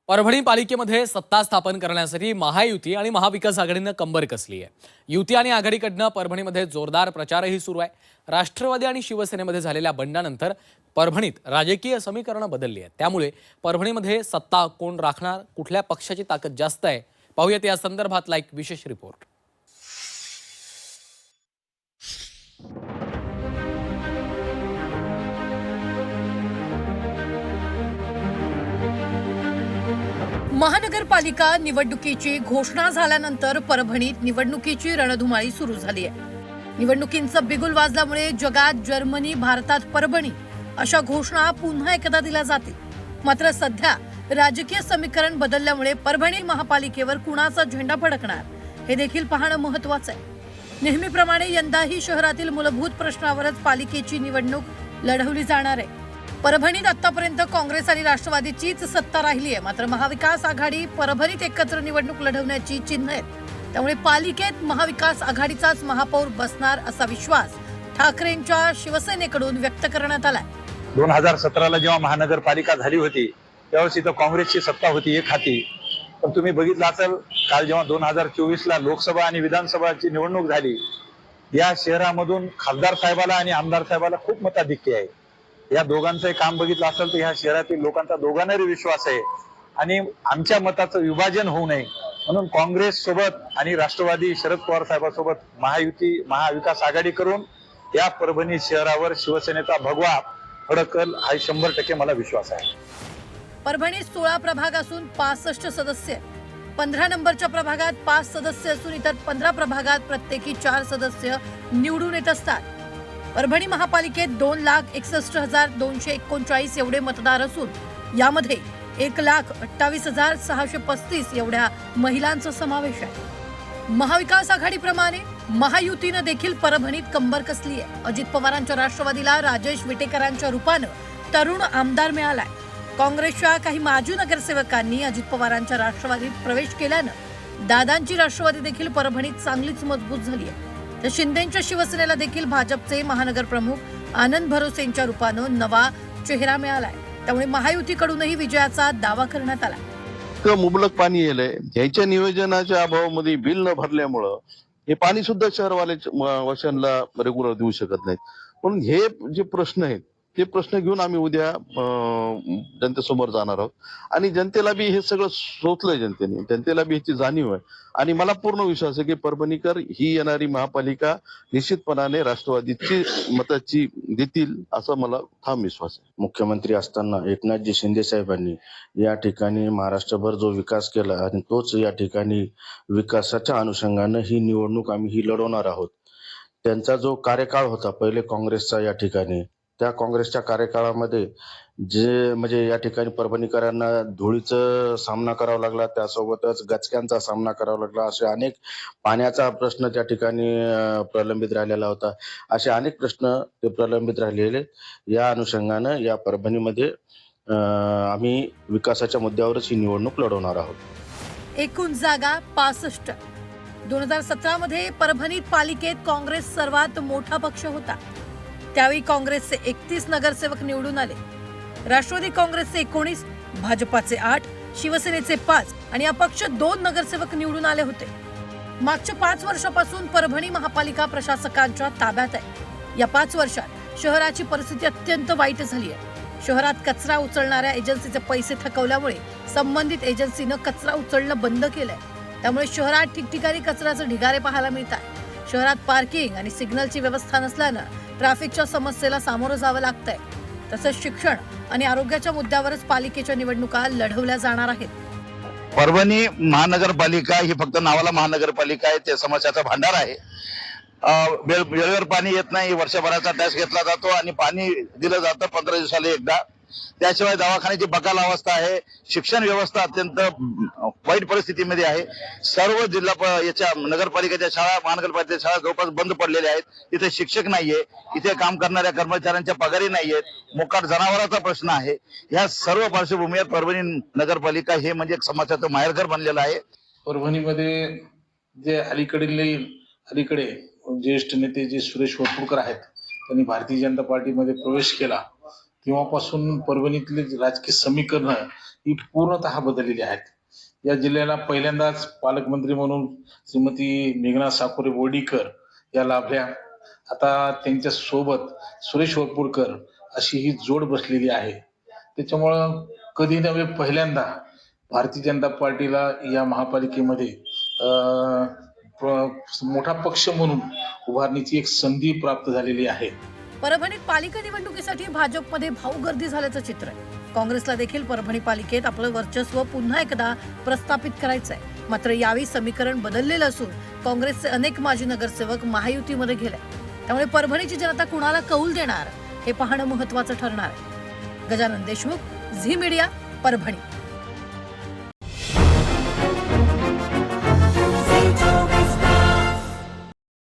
परभणी पालिकेमध्ये सत्ता स्थापन करण्यासाठी महायुती आणि महाविकास आघाडीनं कंबर कसली आहे। युती आणि आघाडीकडनं परभणीमध्ये जोरदार प्रचारही सुरू आहे। राष्ट्रवादी आणि शिवसेनेमध्ये झालेल्या बंडानंतर परभणीत राजकीय समीकरणं बदलली आहेत। त्यामुळे परभणीमध्ये सत्ता कोण राखणार, कुठल्या पक्षाची ताकद जास्त आहे, पाहूयात या संदर्भातला एक विशेष रिपोर्ट। महानगरपालिका निवडणुकीची घोषणा झाल्यानंतर परभणीत निवडणुकीची रणधुमाळी सुरू झाली आहे। निवडणुकींचं बिगुल वाजल्यामुळे जगात जर्मनी, भारतात परभणी अशा घोषणा पुन्हा एकदा दिल्या जातील। मात्र सध्या राजकीय समीकरण बदलल्यामुळे परभणी महापालिकेवर कुणाचा झेंडा फडकणार हे देखील पाहणं महत्त्वाचं आहे। नेहमीप्रमाणे यंदाही शहरातील मूलभूत प्रश्नावरच पालिकेची निवडणूक लढवली जाणार आहे। परभणीत आतापर्यंत काँग्रेस आणि राष्ट्रवादीचीच सत्ता राहिली आहे। मात्र महाविकास आघाडी परभणीत एकत्र निवडणूक लढवण्याची चिन्ह आहेत। त्यामुळे पालिकेत महाविकास आघाडीचाच महापौर बसणार असा विश्वास ठाकरेंच्या शिवसेनेकडून व्यक्त करण्यात आलाय। 2017ला जेव्हा महानगरपालिका झाली होती त्यावेळेस इथं काँग्रेसची सत्ता होती एक हाती। पण तुम्ही बघितलं असेल काल जेव्हा 2024ला लोकसभा आणि विधानसभाची निवडणूक झाली, या शहरामधून खासदार साहेबाला आणि आमदार साहेबाला खूप मताधिक्य आहे। या दोघांचं काम बघितलं असेल तर ह्या शहरातील लोकांचा दोघांनाही विश्वास आहे आणि आमच्या मताचं विभाजन होऊ नये म्हणून काँग्रेस सोबत आणि राष्ट्रवादी शरद पवार साहेबांसोबत महायुती महाविकास आघाडी करून या परभणी शहरावर शिवसेनेचा भगवा फडकल हा 100% मला विश्वास आहे। परभणीत 16 प्रभाग असून 65 सदस्य, 15 नंबरच्या प्रभागात 5 सदस्य असून इतर 15 प्रभागात प्रत्येकी 4 सदस्य निवडून येत असतात। परभणी महापालिकेत 2,61,239 एवढे मतदार असून यामध्ये 1,28,635 एवढ्या महिलांचा समावेश आहे। महाविकास आघाडीप्रमाणे महायुतीनं देखील परभणीत कंबर कसली आहे। अजित पवारांच्या राष्ट्रवादीला राजेश विटेकरांच्या रूपानं तरुण आमदार मिळालाय। काँग्रेसच्या काही माजी नगरसेवकांनी अजित पवारांच्या राष्ट्रवादीत प्रवेश केल्यानं दादांची राष्ट्रवादी देखील परभणीत चांगलीच मजबूत झाली आहे। तर शिंदेंच्या शिवसेनेला देखील भाजपचे महानगर प्रमुख आनंद भरोसेंच्या रूपानं नवा चेहरा मिळालाय। त्यामुळे महायुतीकडूनही विजयाचा दावा करण्यात आला। मुबलक पाणी येलंय, ह्याच्या नियोजनाच्या अभावामध्ये बिल न भरल्यामुळं हे पाणी सुद्धा शहरवाले वशांना रेग्युलर देऊ शकत नाहीत। म्हणून हे जे प्रश्न आहेत ते प्रश्न घेऊन आम्ही उद्या जनतेसमोर जाणार आहोत आणि जनतेला बी हे सगळं सोचलंय, जनतेला बी ह्याची जाणीव आहे आणि मला पूर्ण विश्वास आहे की परभणीकर ही येणारी महापालिका निश्चितपणाने राष्ट्रवादीची मताची देतील असा मला ठाम विश्वास आहे। मुख्यमंत्री असताना एकनाथजी शिंदे साहेबांनी या ठिकाणी महाराष्ट्रभर जो विकास केला आणि तोच या ठिकाणी विकासाच्या अनुषंगानं ही निवडणूक आम्ही ही लढवणार आहोत। त्यांचा जो कार्यकाळ होता पहिले काँग्रेसचा या ठिकाणी, त्या काँग्रेसच्या कार्यकाळामध्ये जे म्हणजे या ठिकाणी परभणीकरांना धुळीचा सामना करावा लागला, त्यासोबतच गचक्यांचा सामना करावा लागला, असे अनेक पाण्याचा प्रश्न त्या ठिकाणी प्रलंबित राहिलेला होता। असे अनेक प्रश्न ते प्रलंबित राहिलेले या अनुषंगानं या परभणीमध्ये आम्ही विकासाच्या मुद्द्यावरच ही निवडणूक लढवणार आहोत। एकूण जागा 65। 2017 मध्ये परभणीत पालिकेत काँग्रेस सर्वात मोठा पक्ष होता। त्यावेळी काँग्रेसचे 31 नगरसेवक निवडून आले। राष्ट्रवादी काँग्रेसचे 19, भाजपाचे 8, शिवसेनेचे 5 आणि अपक्ष 2 नगरसेवक निवडून आले होते। मागच्या 5 वर्षापासून परभणी महापालिका प्रशासकांच्या ताब्यात आहे। या 5 वर्षात शहराची परिस्थिती अत्यंत वाईट झाली आहे। शहरात कचरा उचलणाऱ्या एजन्सीचे पैसे थकवल्यामुळे संबंधित एजन्सीनं कचरा उचलणं बंद केलंय। त्यामुळे शहरात ठिकठिकाणी कचऱ्याचे ढिगारे पाहायला मिळतात। शहरात पार्किंग आणि सिग्नलची व्यवस्था नसल्यानं ट्रॅफिकच्या समस्येला सामोरं जावं लागतंय। तसंच शिक्षण आणि आरोग्याच्या मुद्द्यावरच पालिकेच्या निवडणुका लढवल्या जाणार आहेत। परभणी महानगरपालिका ही फक्त नावाला महानगरपालिका आहे, ते समस्याचा भांडार आहे। वेळेवर पाणी येत नाही, वर्षभराचा टॅक्स घेतला जातो आणि पाणी दिलं जातं 15 दिवसाला एकदा। त्याशिवाय दवाखान्याची बकाल अवस्था आहे, शिक्षण व्यवस्था अत्यंत वाईट परिस्थितीमध्ये आहे। सर्व याच्या नगरपालिकेच्या शाळा, महानगरपालिकेच्या शाळा जवळपास बंद पडलेल्या आहेत। इथे शिक्षक नाहीये, इथे काम करणाऱ्या कर्मचाऱ्यांच्या पगारी नाहीयेत, मोकाट जनावरांचा प्रश्न आहे। ह्या सर्व पार्श्वभूमीवर परभणी नगरपालिका हे म्हणजे एक समाजाचं माहेरघर बनलेलं आहे। परभणीमध्ये जे अलीकडे ज्येष्ठ नेते जे सुरेश वरपुडकर आहेत, त्यांनी भारतीय जनता पार्टीमध्ये प्रवेश केला तेव्हापासून परभणीतले राजकीय समीकरण ही पूर्णतः बदललेली आहेत. या जिल्ह्याला पहिल्यांदाच पालकमंत्री म्हणून श्रीमती मेघना साकोरे बोर्डीकर या लाभल्या. आता त्यांच्या सोबत सुरेश वरपुडकर अशी ही जोड बसलेली आहे. त्याच्यामुळं कधी नव्हे पहिल्यांदा भारतीय जनता पार्टीला या महापालिकेमध्ये मोठा पक्ष म्हणून उभारणीची एक संधी प्राप्त झालेली आहे. परभणीत पालिका निवडणुकीसाठी भाजपमध्ये भाऊगर्दी झाल्याचं चित्र आहे. काँग्रेसला देखील परभणी पालिकेत आपलं वर्चस्व पुन्हा एकदा प्रस्थापित करायचंय. मात्र यावेळी समीकरण बदललेलं असून काँग्रेसचे अनेक माजी नगरसेवक महायुतीमध्ये गेले. त्यामुळे परभणीची जनता कुणाला कौल देणार हे पाहणं महत्त्वाचं ठरणार आहे. गजानन देशमुख, झी मीडिया, परभणी.